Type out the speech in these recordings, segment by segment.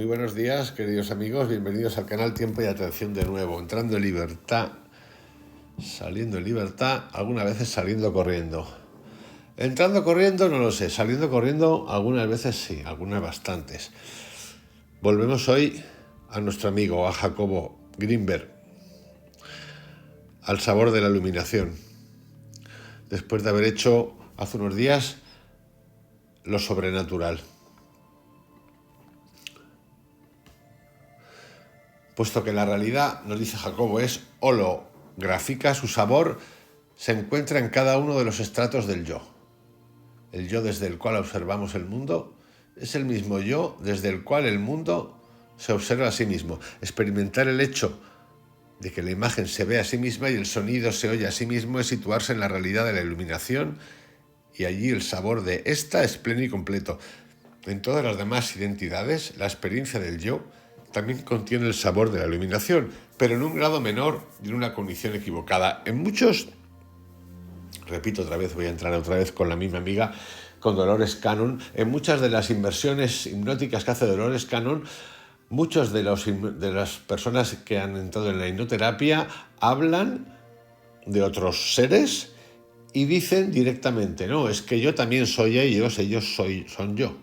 Muy buenos días, queridos amigos, bienvenidos al canal Tiempo y Atención de nuevo, entrando en libertad, saliendo en libertad, algunas veces saliendo corriendo. Entrando corriendo no lo sé, saliendo corriendo algunas veces sí, algunas bastantes. Volvemos hoy a nuestro amigo, a Jacobo Greenberg, al sabor de la iluminación, después de haber hecho hace unos días lo sobrenatural. Puesto que la realidad, nos dice Jacobo, es holográfica, su sabor se encuentra en cada uno de los estratos del yo. El yo desde el cual observamos el mundo es el mismo yo desde el cual el mundo se observa a sí mismo. Experimentar el hecho de que la imagen se ve a sí misma y el sonido se oye a sí mismo es situarse en la realidad de la iluminación, y allí el sabor de esta es pleno y completo. En todas las demás identidades, la experiencia del yo también contiene el sabor de la iluminación, pero en un grado menor y en una condición equivocada. En muchos, repito otra vez, voy a entrar otra vez con la misma amiga, con Dolores Cannon, en muchas de las inversiones hipnóticas que hace Dolores Cannon, muchos de las personas que han entrado en la hipnoterapia hablan de otros seres y dicen directamente, no, es que yo también soy ellos son yo.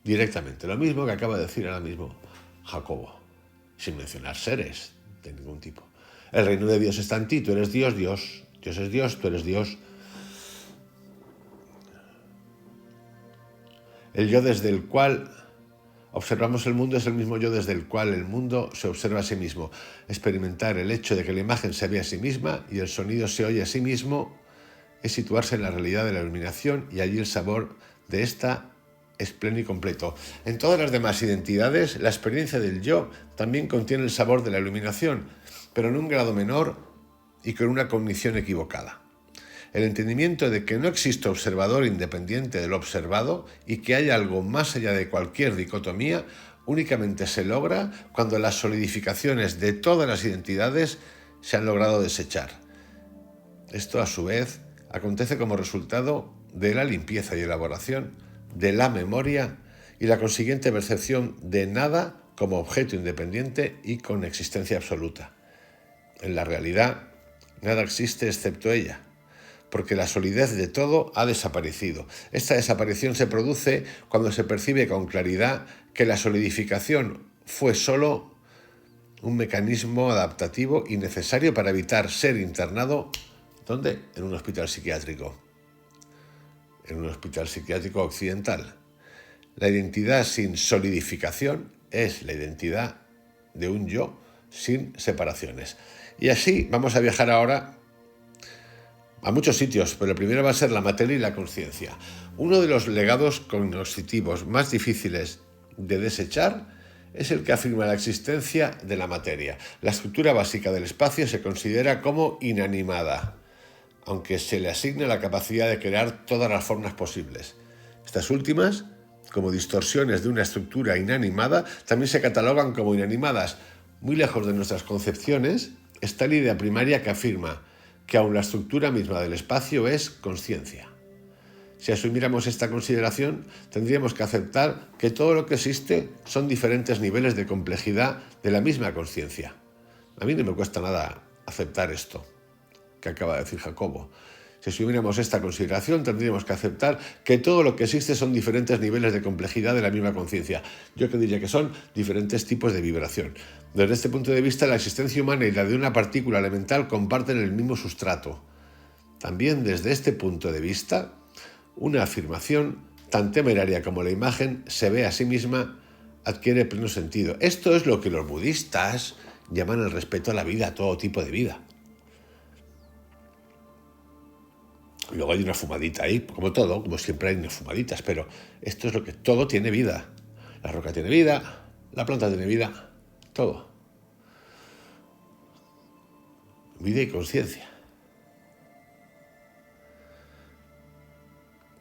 Directamente, lo mismo que acaba de decir ahora mismo Jacobo, sin mencionar seres de ningún tipo. El reino de Dios está en ti, tú eres Dios, Dios es Dios, tú eres Dios. El yo desde el cual observamos el mundo es el mismo yo desde el cual el mundo se observa a sí mismo. Experimentar el hecho de que la imagen se ve a sí misma y el sonido se oye a sí mismo es situarse en la realidad de la iluminación, y allí el sabor de esta es pleno y completo. En todas las demás identidades, la experiencia del yo también contiene el sabor de la iluminación, pero en un grado menor y con una cognición equivocada. El entendimiento de que no existe observador independiente del observado y que hay algo más allá de cualquier dicotomía únicamente se logra cuando las solidificaciones de todas las identidades se han logrado desechar. Esto, a su vez, acontece como resultado de la limpieza y elaboración de la memoria y la consiguiente percepción de nada como objeto independiente y con existencia absoluta. En la realidad, nada existe excepto ella, porque la solidez de todo ha desaparecido. Esta desaparición se produce cuando se percibe con claridad que la solidificación fue solo un mecanismo adaptativo y necesario para evitar ser internado. ¿Dónde? En un hospital psiquiátrico. En un hospital psiquiátrico occidental. La identidad sin solidificación es la identidad de un yo sin separaciones. Y así vamos a viajar ahora a muchos sitios, pero el primero va a ser la materia y la conciencia. Uno de los legados cognitivos más difíciles de desechar es el que afirma la existencia de la materia. La estructura básica del espacio se considera como inanimada, aunque se le asigne la capacidad de crear todas las formas posibles. Estas últimas, como distorsiones de una estructura inanimada, también se catalogan como inanimadas. Muy lejos de nuestras concepciones está la idea primaria que afirma que aun la estructura misma del espacio es conciencia. Si asumiéramos esta consideración, tendríamos que aceptar que todo lo que existe son diferentes niveles de complejidad de la misma conciencia. A mí no me cuesta nada aceptar esto que acaba de decir Jacobo. Si asumiéramos esta consideración, tendríamos que aceptar que todo lo que existe son diferentes niveles de complejidad de la misma conciencia. Yo que diría que son diferentes tipos de vibración. Desde este punto de vista, la existencia humana y la de una partícula elemental comparten el mismo sustrato. También desde este punto de vista, una afirmación tan temeraria como la imagen se ve a sí misma adquiere pleno sentido. Esto es lo que los budistas llaman el respeto a la vida, a todo tipo de vida. Luego hay una fumadita ahí, como todo, como siempre hay unas fumaditas, pero esto es lo que todo tiene vida. La roca tiene vida, la planta tiene vida, todo. Vida y conciencia.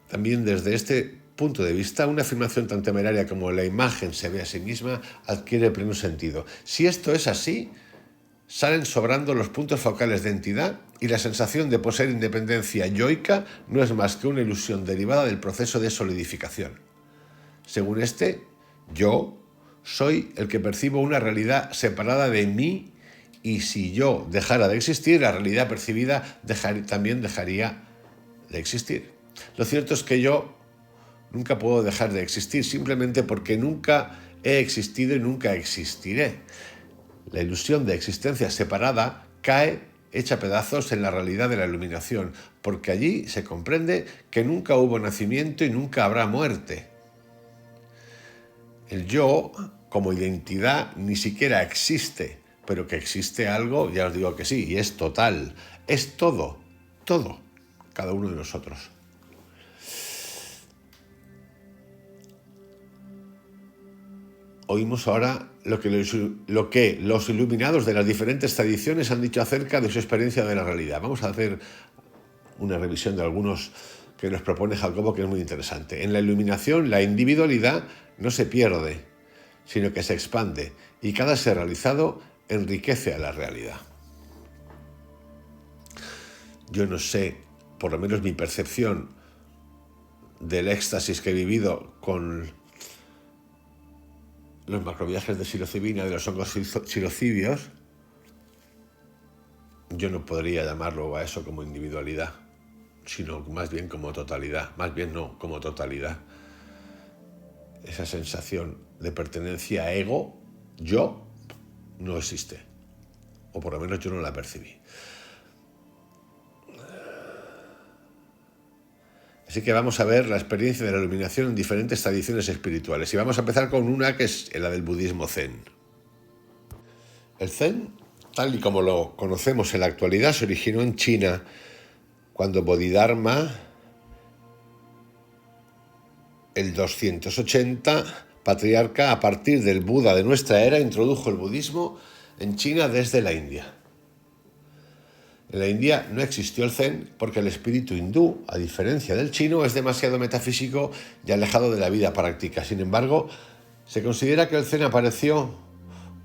También desde este punto de vista, una afirmación tan temeraria como la imagen se ve a sí misma adquiere pleno sentido. Si esto es así, salen sobrando los puntos focales de entidad y la sensación de poseer independencia yoica no es más que una ilusión derivada del proceso de solidificación. Según este, yo soy el que percibo una realidad separada de mí, y si yo dejara de existir, la realidad percibida también dejaría de existir. Lo cierto es que yo nunca puedo dejar de existir, simplemente porque nunca he existido y nunca existiré. La ilusión de existencia separada cae hecha pedazos en la realidad de la iluminación, porque allí se comprende que nunca hubo nacimiento y nunca habrá muerte. El yo, como identidad, ni siquiera existe, pero que existe algo, ya os digo que sí, y es total, es todo, cada uno de nosotros. Oímos ahora lo que los iluminados de las diferentes tradiciones han dicho acerca de su experiencia de la realidad. Vamos a hacer una revisión de algunos que nos propone Jacobo, que es muy interesante. En la iluminación, la individualidad no se pierde, sino que se expande, y cada ser realizado enriquece a la realidad. Yo no sé, por lo menos mi percepción del éxtasis que he vivido con los macroviajes de psilocibina, de los hongos psilocibios, yo no podría llamarlo a eso como individualidad, sino más bien como totalidad, como totalidad. Esa sensación de pertenencia a ego, yo, no existe, o por lo menos yo no la percibí. Así que vamos a ver la experiencia de la iluminación en diferentes tradiciones espirituales. Y vamos a empezar con una que es la del budismo zen. El zen, tal y como lo conocemos en la actualidad, se originó en China, cuando Bodhidharma, el 280, patriarca a partir del Buda de nuestra era, introdujo el budismo en China desde la India. En la India no existió el zen porque el espíritu hindú, a diferencia del chino, es demasiado metafísico y alejado de la vida práctica. Sin embargo, se considera que el zen apareció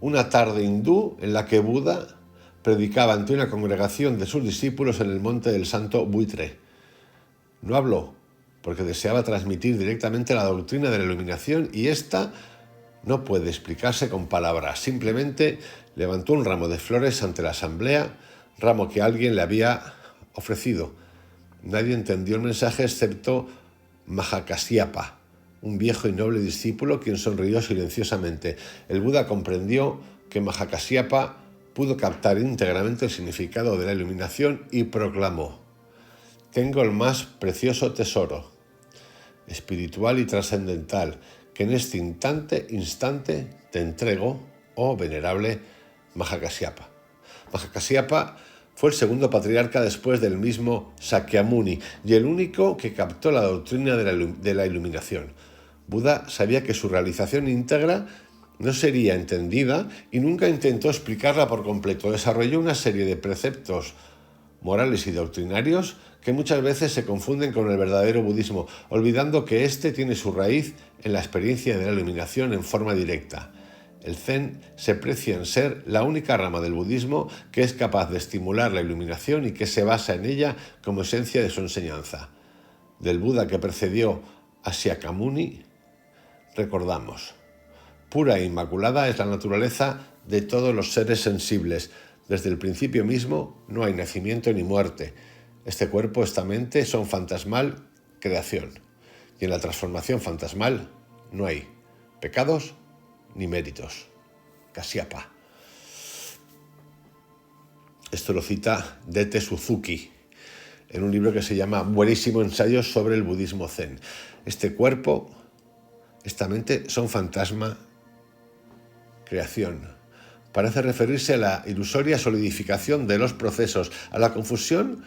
una tarde hindú en la que Buda predicaba ante una congregación de sus discípulos en el monte del Santo Buitre. No habló porque deseaba transmitir directamente la doctrina de la iluminación, y esta no puede explicarse con palabras. Simplemente levantó un ramo de flores ante la asamblea, ramo que alguien le había ofrecido. Nadie entendió el mensaje excepto Mahakasyapa, un viejo y noble discípulo, quien sonrió silenciosamente. El Buda comprendió que Mahakasyapa pudo captar íntegramente el significado de la iluminación y proclamó: «Tengo el más precioso tesoro espiritual y trascendental que en este instante te entrego, oh venerable Mahakasyapa». Mahakasyapa fue el segundo patriarca después del mismo Sakyamuni y el único que captó la doctrina de la iluminación. Buda sabía que su realización íntegra no sería entendida y nunca intentó explicarla por completo. Desarrolló una serie de preceptos morales y doctrinarios que muchas veces se confunden con el verdadero budismo, olvidando que éste tiene su raíz en la experiencia de la iluminación en forma directa. El zen se precia en ser la única rama del budismo que es capaz de estimular la iluminación y que se basa en ella como esencia de su enseñanza. Del Buda que precedió a Shakyamuni, recordamos: pura e inmaculada es la naturaleza de todos los seres sensibles. Desde el principio mismo no hay nacimiento ni muerte. Este cuerpo, esta mente son fantasmal creación. Y en la transformación fantasmal no hay pecados ni méritos. Kasyapa. Esto lo cita Dete Suzuki en un libro que se llama Buenísimo ensayo sobre el budismo zen. Este cuerpo, esta mente son fantasma creación. Parece referirse a la ilusoria solidificación de los procesos, a la confusión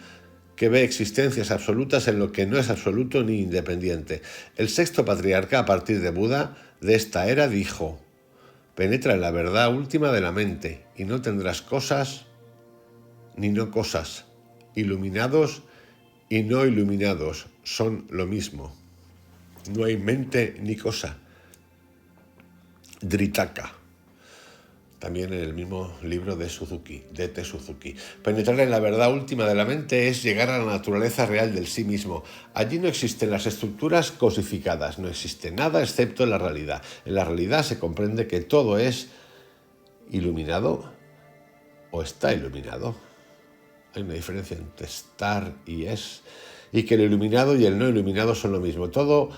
que ve existencias absolutas en lo que no es absoluto ni independiente. El sexto patriarca, a partir de Buda, de esta era, dijo: penetra en la verdad última de la mente y no tendrás cosas ni no cosas. Iluminados y no iluminados son lo mismo. No hay mente ni cosa. Dritaka. también en el mismo libro de Suzuki, de T. Suzuki. Penetrar en la verdad última de la mente es llegar a la naturaleza real del sí mismo. Allí no existen las estructuras cosificadas, no existe nada excepto la realidad. En la realidad se comprende que todo es iluminado o está iluminado. Hay una diferencia entre estar y es, y que el iluminado y el no iluminado son lo mismo. Todo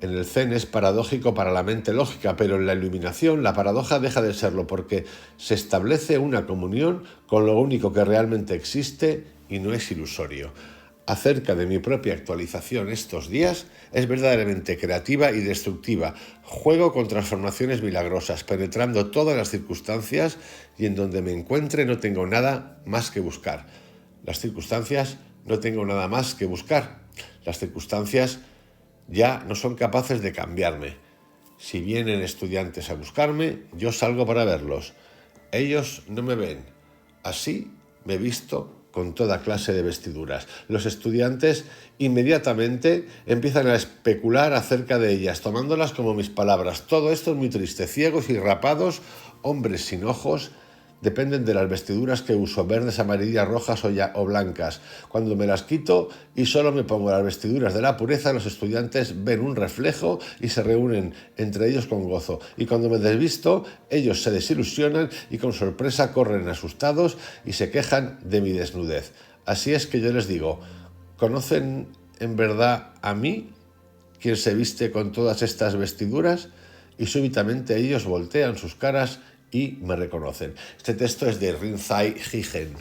en el Zen es paradójico para la mente lógica, pero en la iluminación la paradoja deja de serlo porque se establece una comunión con lo único que realmente existe y no es ilusorio. Acerca de mi propia actualización estos días, es verdaderamente creativa y destructiva. Juego con transformaciones milagrosas, penetrando todas las circunstancias y en donde me encuentre no tengo nada más que buscar. Las circunstancias no tengo nada más que buscar. Las circunstancias ya no son capaces de cambiarme. Si vienen estudiantes a buscarme, yo salgo para verlos. Ellos no me ven. Así me visto con toda clase de vestiduras. Los estudiantes inmediatamente empiezan a especular acerca de ellas, tomándolas como mis palabras. Todo esto es muy triste. Ciegos y rapados, hombres sin ojos, dependen de las vestiduras que uso, verdes, amarillas, rojas o blancas. Cuando me las quito y solo me pongo las vestiduras de la pureza, los estudiantes ven un reflejo y se reúnen entre ellos con gozo. Y cuando me desvisto, ellos se desilusionan y con sorpresa corren asustados y se quejan de mi desnudez. Así es que yo les digo, ¿conocen en verdad a mí, quien se viste con todas estas vestiduras? Y súbitamente ellos voltean sus caras y me reconocen. Este texto es de Rinzai Higen.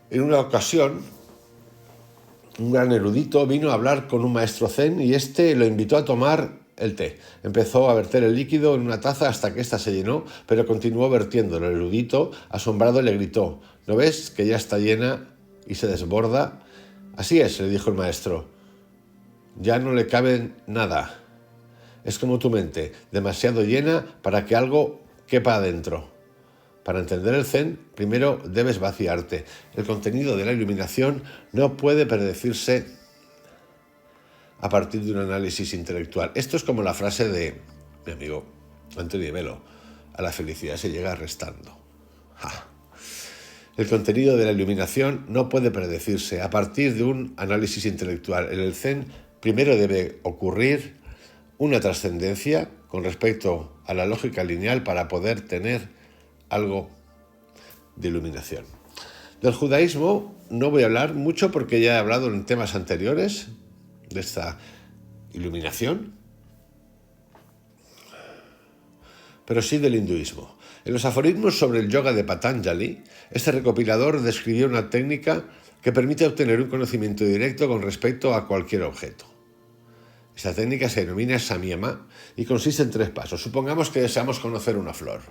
En una ocasión, un gran erudito vino a hablar con un maestro zen y este lo invitó a tomar el té. Empezó a verter el líquido en una taza hasta que ésta se llenó, pero continuó vertiéndolo. El erudito, asombrado, le gritó: ¿no ves que ya está llena y se desborda? Así es, le dijo el maestro. Ya no le cabe nada. Es como tu mente, demasiado llena para que algo quepa adentro. Para entender el Zen, primero debes vaciarte. El contenido de la iluminación no puede predecirse a partir de un análisis intelectual. Esto es como la frase de mi amigo Antonio Velo: a la felicidad se llega restando. ¡Ja! El contenido de la iluminación no puede predecirse a partir de un análisis intelectual. En el Zen, primero debe ocurrir una trascendencia con respecto a la lógica lineal para poder tener algo de iluminación. Del judaísmo no voy a hablar mucho porque ya he hablado en temas anteriores de esta iluminación, pero sí del hinduismo. En los aforismos sobre el yoga de Patanjali, este recopilador describió una técnica que permite obtener un conocimiento directo con respecto a cualquier objeto. Esta técnica se denomina samyama y consiste en 3 pasos. Supongamos que deseamos conocer una flor.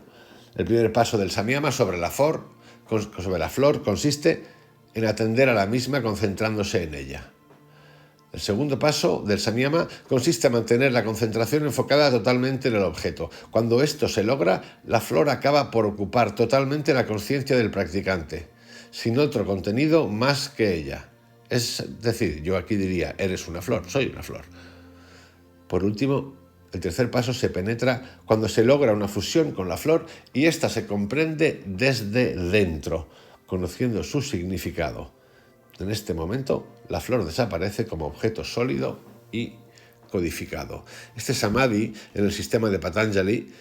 El primer paso del samyama sobre la flor consiste en atender a la misma concentrándose en ella. El segundo paso del samyama consiste en mantener la concentración enfocada totalmente en el objeto. Cuando esto se logra, la flor acaba por ocupar totalmente la conciencia del practicante, sin otro contenido más que ella. Es decir, yo aquí diría, eres una flor, soy una flor. Por último, el tercer paso se penetra cuando se logra una fusión con la flor y ésta se comprende desde dentro, conociendo su significado. En este momento, la flor desaparece como objeto sólido y codificado. Este samadhi, en el sistema de Patanjali,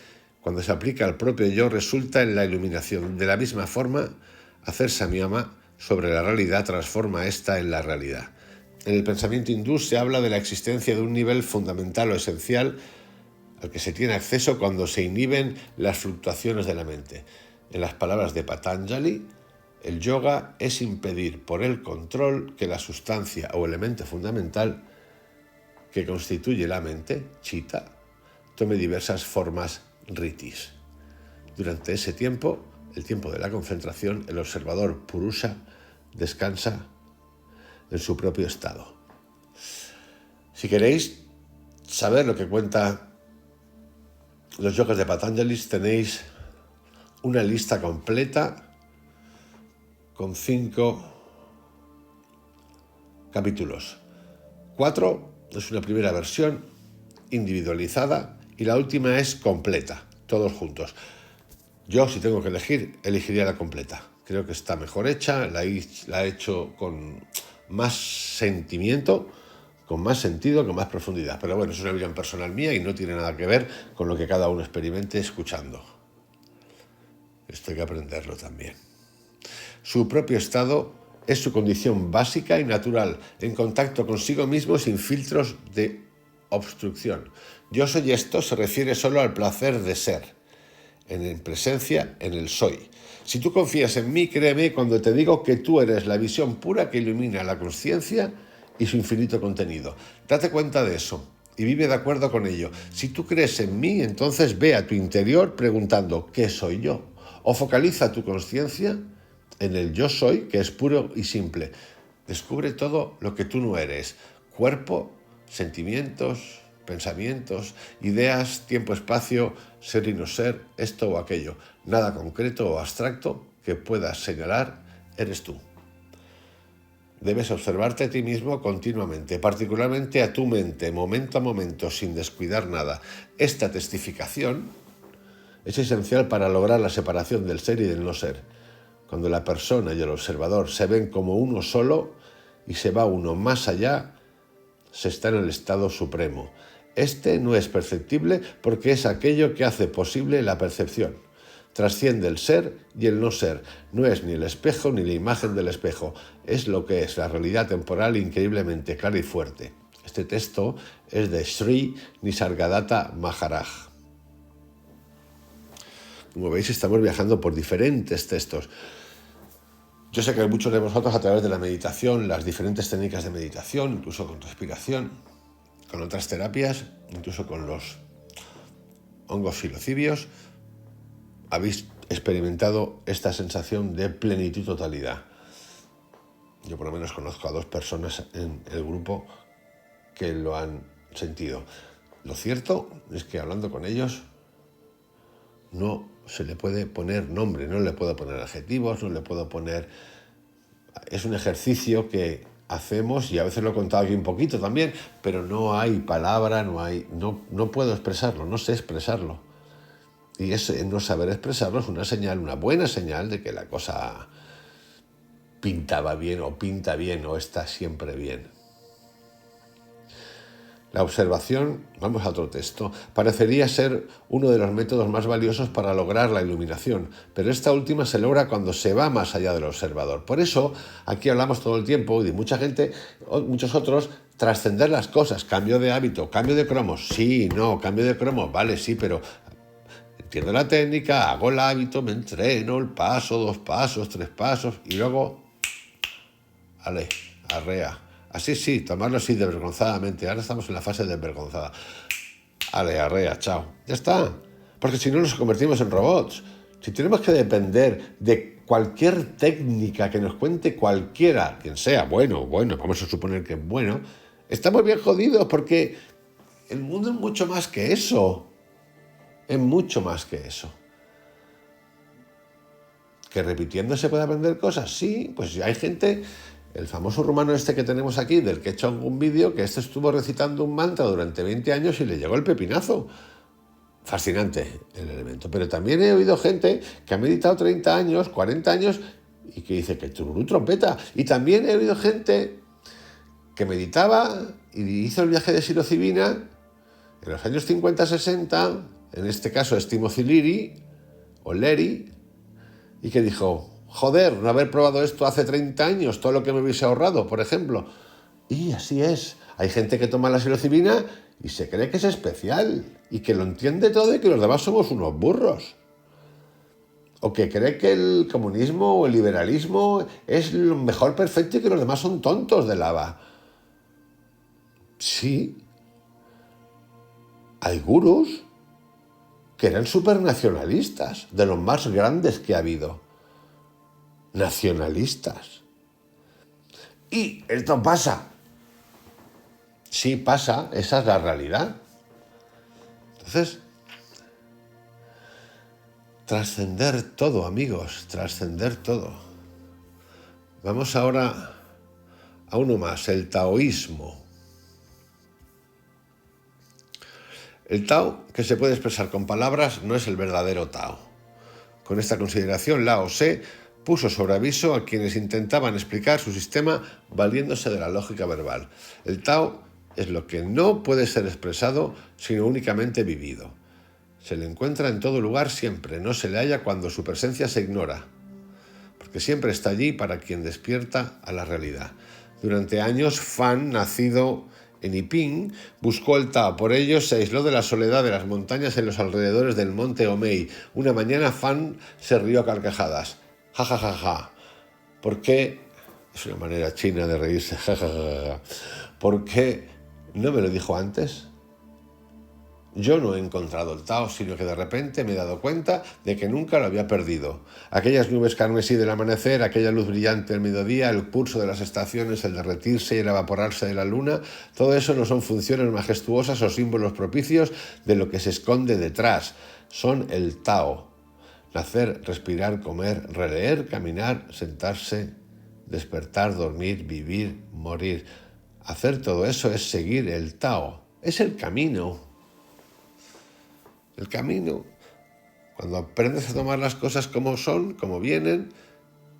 cuando se aplica al propio yo, resulta en la iluminación. De la misma forma, hacer samyama sobre la realidad transforma esta en la realidad. En el pensamiento hindú se habla de la existencia de un nivel fundamental o esencial al que se tiene acceso cuando se inhiben las fluctuaciones de la mente. En las palabras de Patanjali, el yoga es impedir por el control que la sustancia o elemento fundamental que constituye la mente, chitta, tome diversas formas ritis. Durante ese tiempo, el tiempo de la concentración, el observador purusha descansa en su propio estado. Si queréis saber lo que cuenta los yogas de Patanjali, tenéis una lista completa con 5 capítulos. 4 es una primera versión individualizada y la última es completa, todos juntos. Yo, si tengo que elegir, elegiría la completa. Creo que está mejor hecha, la he hecho con más sentimiento, con más sentido, con más profundidad. Pero bueno, es una visión personal mía y no tiene nada que ver con lo que cada uno experimente escuchando. Esto hay que aprenderlo también. Su propio estado es su condición básica y natural, en contacto consigo mismo sin filtros de obstrucción. Yo soy esto se refiere solo al placer de ser, en presencia, en el soy. Si tú confías en mí, créeme cuando te digo que tú eres la visión pura que ilumina la consciencia y su infinito contenido. Date cuenta de eso y vive de acuerdo con ello. Si tú crees en mí, entonces ve a tu interior preguntando ¿qué soy yo? O focaliza tu conciencia en el yo soy, que es puro y simple. Descubre todo lo que tú no eres. Cuerpo, sentimientos, pensamientos, ideas, tiempo, espacio, ser y no ser, esto o aquello. Nada concreto o abstracto que puedas señalar, eres tú. Debes observarte a ti mismo continuamente, particularmente a tu mente, momento a momento, sin descuidar nada. Esta testificación es esencial para lograr la separación del ser y del no ser. Cuando la persona y el observador se ven como uno solo y se va uno más allá, se está en el estado supremo. Este no es perceptible porque es aquello que hace posible la percepción. Trasciende el ser y el no ser. No es ni el espejo ni la imagen del espejo. Es lo que es la realidad temporal increíblemente clara y fuerte. Este texto es de Sri Nisargadatta Maharaj. Como veis, estamos viajando por diferentes textos. Yo sé que muchos de vosotros a través de la meditación, las diferentes técnicas de meditación, incluso con respiración, con otras terapias, incluso con los hongos psilocibios, habéis experimentado esta sensación de plenitud y totalidad. Yo por lo menos conozco a 2 personas en el grupo que lo han sentido. Lo cierto es que hablando con ellos no se le puede poner nombre, no le puedo poner adjetivos, no le puedo poner... Es un ejercicio que hacemos y a veces lo he contado aquí un poquito también, pero no hay palabra, no puedo expresarlo, no sé expresarlo. Y ese no saber expresarlo es una señal, una buena señal de que la cosa pintaba bien o pinta bien o está siempre bien. La observación, vamos a otro texto, parecería ser uno de los métodos más valiosos para lograr la iluminación, pero esta última se logra cuando se va más allá del observador. Por eso, aquí hablamos todo el tiempo, y mucha gente, muchos otros, trascender las cosas, cambio de hábito, cambio de cromos, sí, no, cambio de cromos, vale, sí, pero entiendo la técnica, hago el hábito, me entreno, el paso, 2 pasos, 3 pasos, y luego, ale, arrea. Así sí, tomarlo así desvergonzadamente. Ahora estamos en la fase desvergonzada. Ale, arrea, chao. Ya está. Porque si no nos convertimos en robots. Si tenemos que depender de cualquier técnica que nos cuente cualquiera, quien sea, bueno, vamos a suponer que es bueno, estamos bien jodidos porque el mundo es mucho más que eso. Es mucho más que eso. ¿Que repitiendo se puede aprender cosas? Sí, pues hay gente... El famoso rumano este que tenemos aquí, del que he hecho un vídeo, que estuvo recitando un mantra durante 20 años y le llegó el pepinazo. Fascinante el elemento. Pero también he oído gente que ha meditado 30 años, 40 años y que dice que tururú trompeta. Y también he oído gente que meditaba y hizo el viaje de psilocibina en los años 50-60, en este caso es Timothy Leary, o Leary, y que dijo... Joder, no haber probado esto hace 30 años, todo lo que me hubiese ahorrado, por ejemplo. Y así es. Hay gente que toma la psilocibina y se cree que es especial y que lo entiende todo y que los demás somos unos burros. O que cree que el comunismo o el liberalismo es lo mejor perfecto y que los demás son tontos de lava. Sí. Hay gurús que eran supernacionalistas, de los más grandes que ha habido. Nacionalistas. Y esto pasa. Sí pasa, esa es la realidad. Entonces, trascender todo, amigos, trascender todo. Vamos ahora a uno más, el taoísmo. El Tao, que se puede expresar con palabras, no es el verdadero Tao. Con esta consideración, Lao Tse puso sobre aviso a quienes intentaban explicar su sistema valiéndose de la lógica verbal. El Tao es lo que no puede ser expresado, sino únicamente vivido. Se le encuentra en todo lugar siempre, no se le halla cuando su presencia se ignora, porque siempre está allí para quien despierta a la realidad. Durante años, Fan, nacido en Iping, buscó el Tao. Por ello, se aisló de la soledad de las montañas en los alrededores del monte Omei. Una mañana, Fan se rió a carcajadas. Ja, ja, ja, ja. ¿Por qué? Es una manera china de reírse. Ja, ja, ja, ja. ¿Por qué no me lo dijo antes? Yo no he encontrado el Tao, sino que de repente me he dado cuenta de que nunca lo había perdido. Aquellas nubes carmesí del amanecer, aquella luz brillante del mediodía, el curso de las estaciones, el derretirse y el evaporarse de la luna, todo eso no son funciones majestuosas o símbolos propicios de lo que se esconde detrás. Son el Tao. Nacer, respirar, comer, releer, caminar, sentarse, despertar, dormir, vivir, morir. Hacer todo eso es seguir el Tao. Es el camino. El camino, cuando aprendes a tomar las cosas como son, como vienen,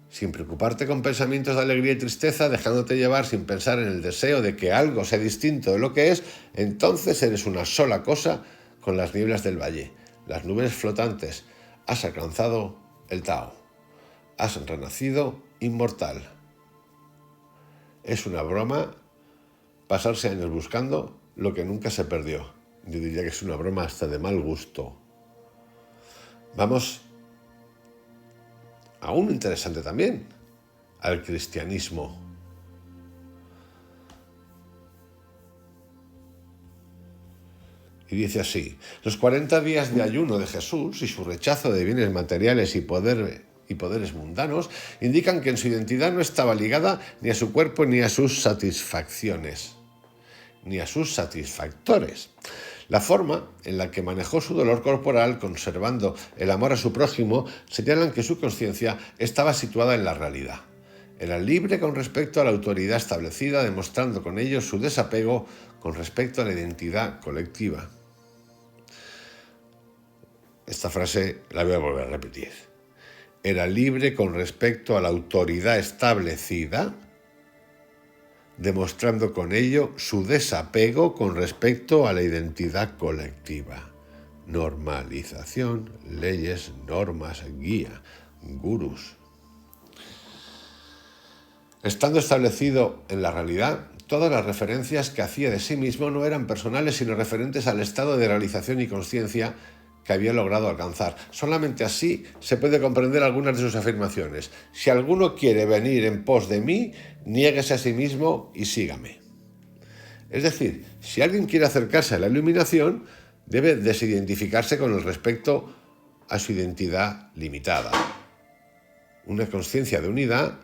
sin preocuparte con pensamientos de alegría y tristeza, dejándote llevar sin pensar en el deseo de que algo sea distinto de lo que es, entonces eres una sola cosa con las nieblas del valle, las nubes flotantes. Has alcanzado el Tao. Has renacido inmortal. Es una broma pasarse años buscando lo que nunca se perdió. Yo diría que es una broma hasta de mal gusto. Vamos a uno interesante también, al cristianismo. Y dice así: los 40 días de ayuno de Jesús y su rechazo de bienes materiales y poderes mundanos indican que en su identidad no estaba ligada ni a su cuerpo ni a sus satisfacciones, ni a sus satisfactores. La forma en la que manejó su dolor corporal, conservando el amor a su prójimo, señalan que su conciencia estaba situada en la realidad. Era libre con respecto a la autoridad establecida, demostrando con ello su desapego con respecto a la identidad colectiva. Esta frase la voy a volver a repetir. Era libre con respecto a la autoridad establecida, demostrando con ello su desapego con respecto a la identidad colectiva. Normalización, leyes, normas, guía, gurús. Estando establecido en la realidad, todas las referencias que hacía de sí mismo no eran personales, sino referentes al estado de realización y conciencia que había logrado alcanzar. Solamente así se puede comprender algunas de sus afirmaciones. Si alguno quiere venir en pos de mí, niéguese a sí mismo y sígame. Es decir, si alguien quiere acercarse a la iluminación, debe desidentificarse con el respecto a su identidad limitada. Una conciencia de unidad,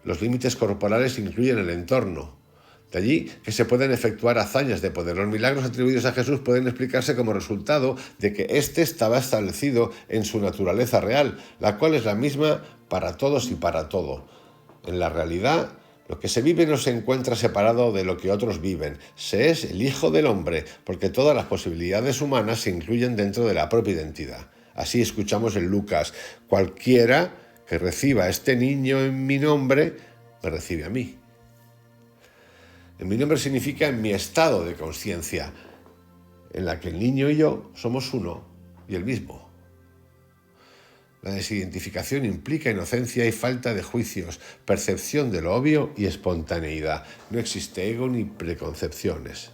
los límites corporales incluyen el entorno. De allí que se pueden efectuar hazañas de poder. Los milagros atribuidos a Jesús pueden explicarse como resultado de que éste estaba establecido en su naturaleza real, la cual es la misma para todos y para todo. En la realidad, lo que se vive no se encuentra separado de lo que otros viven. Se es el Hijo del Hombre, porque todas las posibilidades humanas se incluyen dentro de la propia identidad. Así escuchamos en Lucas: cualquiera que reciba a este niño en mi nombre, me recibe a mí. En mi nombre significa en mi estado de conciencia, en la que el niño y yo somos uno y el mismo. La desidentificación implica inocencia y falta de juicios, percepción de lo obvio y espontaneidad. No existe ego ni preconcepciones.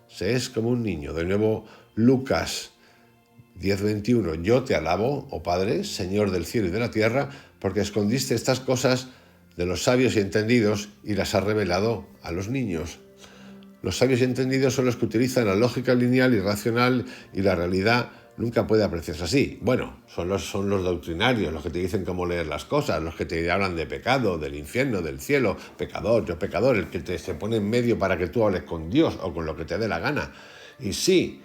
Se es como un niño. De nuevo, Lucas 10:21. Yo te alabo, oh Padre, Señor del cielo y de la tierra, porque escondiste estas cosas de los sabios y entendidos y las has revelado a los niños. Los sabios y entendidos son los que utilizan la lógica lineal y racional, y la realidad nunca puede apreciarse así. Bueno, son los doctrinarios, los que te dicen cómo leer las cosas, los que te hablan de pecado, del infierno, del cielo, pecador, yo pecador, el que se pone en medio para que tú hables con Dios o con lo que te dé la gana. Y sí,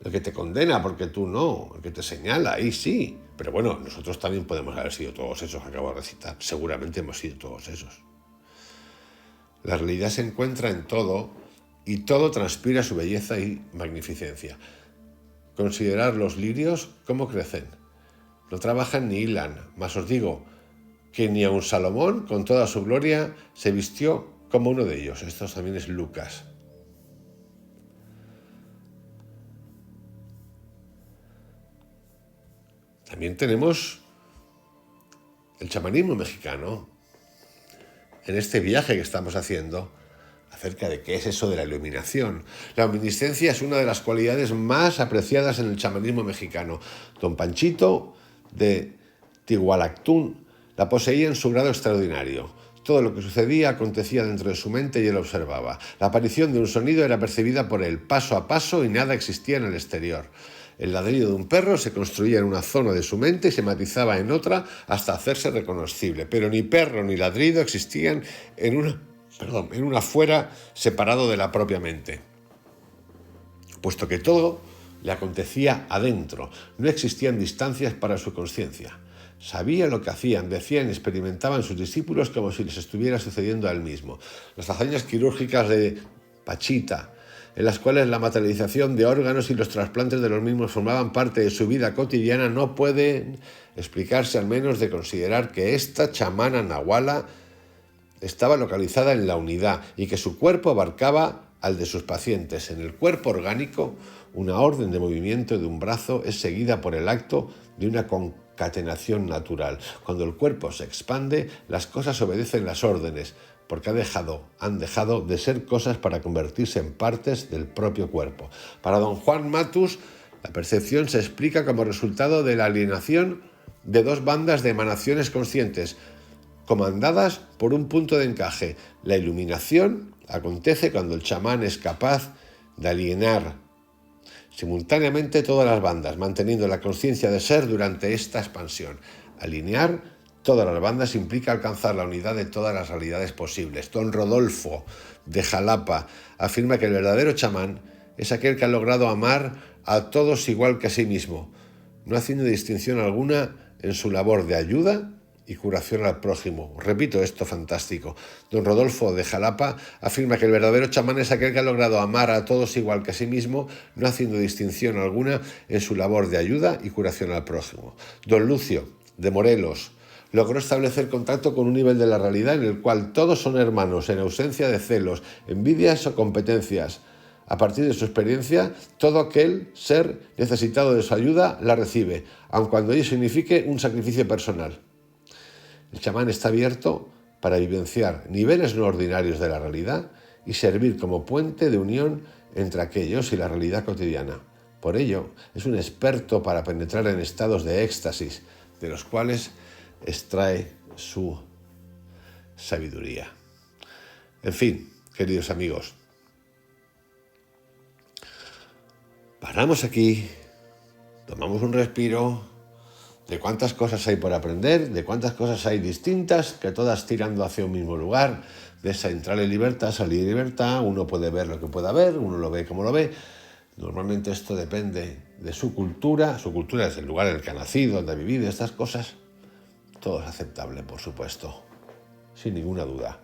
el que te condena porque tú no, el que te señala, ahí sí. Pero bueno, nosotros también podemos haber sido todos esos que acabo de recitar. Seguramente hemos sido todos esos. La realidad se encuentra en todo y todo transpira su belleza y magnificencia. Considerar los lirios cómo crecen. no trabajan ni hilan. Mas os digo que ni aun Salomón, con toda su gloria, se vistió como uno de ellos. Esto también es Lucas. También tenemos el chamanismo mexicano, en este viaje que estamos haciendo, acerca de qué es eso de la iluminación. La omnisciencia es una de las cualidades más apreciadas en el chamanismo mexicano. Don Panchito de Tigualactún la poseía en su grado extraordinario. Todo lo que sucedía acontecía dentro de su mente y él observaba. La aparición de un sonido era percibida por él paso a paso y nada existía en el exterior. El ladrido de un perro se construía en una zona de su mente y se matizaba en otra hasta hacerse reconocible. Pero ni perro ni ladrido existían en un afuera separado de la propia mente, puesto que todo le acontecía adentro. No existían distancias para su conciencia. Sabía lo que hacían, decían y experimentaban sus discípulos como si les estuviera sucediendo a él mismo. Las hazañas quirúrgicas de Pachita, en las cuales la materialización de órganos y los trasplantes de los mismos formaban parte de su vida cotidiana, no pueden explicarse al menos de considerar que esta chamana nahuala estaba localizada en la unidad y que su cuerpo abarcaba al de sus pacientes. En el cuerpo orgánico, una orden de movimiento de un brazo es seguida por el acto de una concatenación natural. Cuando el cuerpo se expande, las cosas obedecen las órdenes, porque han dejado de ser cosas para convertirse en partes del propio cuerpo. Para don Juan Matus, la percepción se explica como resultado de la alienación de dos bandas de emanaciones conscientes, comandadas por un punto de encaje. La iluminación acontece cuando el chamán es capaz de alienar simultáneamente todas las bandas, manteniendo la conciencia de ser durante esta expansión. Alinear todas las bandas implica alcanzar la unidad de todas las realidades posibles. Don Rodolfo de Jalapa afirma que el verdadero chamán es aquel que ha logrado amar a todos igual que a sí mismo, no haciendo distinción alguna en su labor de ayuda y curación al prójimo. Repito esto fantástico. Don Rodolfo de Jalapa afirma que el verdadero chamán es aquel que ha logrado amar a todos igual que a sí mismo, no haciendo distinción alguna en su labor de ayuda y curación al prójimo. Don Lucio de Morelos logró establecer contacto con un nivel de la realidad en el cual todos son hermanos, en ausencia de celos, envidias o competencias. A partir de su experiencia, todo aquel ser necesitado de su ayuda la recibe, aun cuando ello signifique un sacrificio personal. El chamán está abierto para vivenciar niveles no ordinarios de la realidad y servir como puente de unión entre aquellos y la realidad cotidiana. Por ello, es un experto para penetrar en estados de éxtasis, de los cuales extrae su sabiduría. En fin, queridos amigos, paramos aquí, tomamos un respiro, de cuántas cosas hay por aprender, de cuántas cosas hay distintas, que todas tirando hacia un mismo lugar, de esa entrar en libertad, salir en libertad. Uno puede ver lo que pueda ver, uno lo ve como lo ve. Normalmente esto depende de su cultura es el lugar en el que ha nacido, donde ha vivido, estas cosas. Todo es aceptable, por supuesto, sin ninguna duda.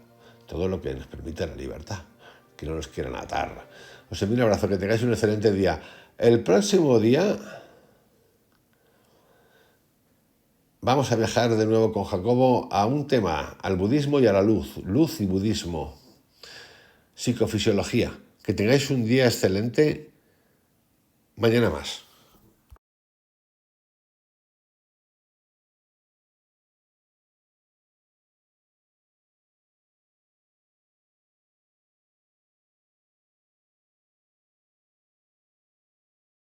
Todo lo que nos permite la libertad, que no nos quieran atar. Os envío un abrazo, que tengáis un excelente día. El próximo día vamos a viajar de nuevo con Jacobo a un tema, al budismo y a la luz. Luz y budismo. Psicofisiología. Que tengáis un día excelente. Mañana más.